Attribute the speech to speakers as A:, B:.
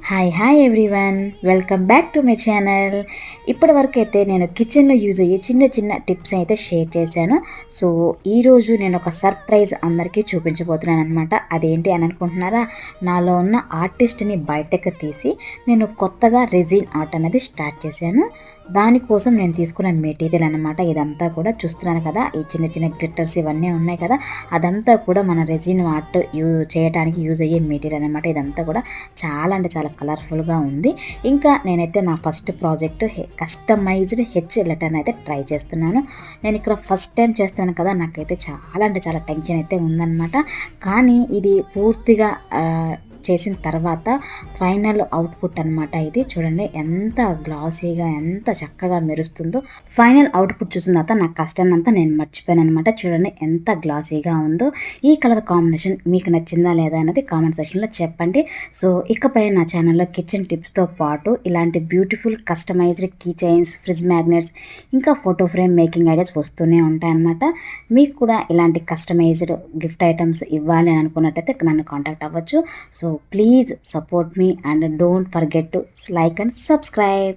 A: Hi everyone, welcome back to my channel. ఇప్పటివరకు అయితే నేను కిచెన్లో యూజ్ అయ్యే చిన్న చిన్న టిప్స్ అయితే షేర్ చేశాను. సో ఈరోజు నేను ఒక సర్ప్రైజ్ అందరికీ చూపించబోతున్నాను అనమాట. అదేంటి అని అనుకుంటున్నారా? నాలో ఉన్న ఆర్టిస్ట్ని బయటకు తీసి నేను కొత్తగా రెజిన్ ఆర్ట్ అనేది స్టార్ట్ చేశాను. దానికోసం నేను తీసుకున్న మెటీరియల్ అనమాట ఇదంతా కూడా. చూస్తున్నాను కదా, ఈ చిన్న చిన్న గ్లిట్టర్స్ ఇవన్నీ ఉన్నాయి కదా, అదంతా కూడా మన రెజిన్ ఆర్ట్ చేయడానికి యూజ్ అయ్యే మెటీరియల్ అనమాట. ఇదంతా కూడా చాలా అంటే చాలా కలర్ఫుల్గా ఉంది. ఇంకా నేనైతే నా ఫస్ట్ ప్రాజెక్ట్ కస్టమైజ్డ్ హెచ్ లెటర్ని అయితే ట్రై చేస్తున్నాను. నేను ఇక్కడ ఫస్ట్ టైం చేస్తున్నాను కదా, నాకైతే చాలా అంటే చాలా టెన్షన్ అయితే ఉందన్నమాట. కానీ ఇది పూర్తిగా చేసిన తర్వాత ఫైనల్ అవుట్పుట్ అనమాట. ఇది చూడండి ఎంత గ్లాసీగా ఎంత చక్కగా మెరుస్తుందో. ఫైనల్ అవుట్పుట్ చూసిన తర్వాత నా కష్టం అంతా నేను మర్చిపోయాను అనమాట. చూడండి ఎంత గ్లాసీగా ఉందో. ఈ కలర్ కాంబినేషన్ మీకు నచ్చిందా లేదా అన్నది కామెంట్ సెక్షన్లో చెప్పండి. సో ఇకపై నా ఛానల్లో కిచెన్ టిప్స్తో పాటు ఇలాంటి beautiful customized key chains, fridge magnets, ఇంకా ఫోటో ఫ్రేమ్ మేకింగ్ ఐడియాస్ వస్తూనే ఉంటాయన్నమాట. మీకు కూడా ఇలాంటి కస్టమైజ్డ్ గిఫ్ట్ ఐటమ్స్ ఇవ్వాలి అని అనుకున్నట్టయితే నన్ను కాంటాక్ట్ అవ్వచ్చు. So please support me and don't forget to like and subscribe.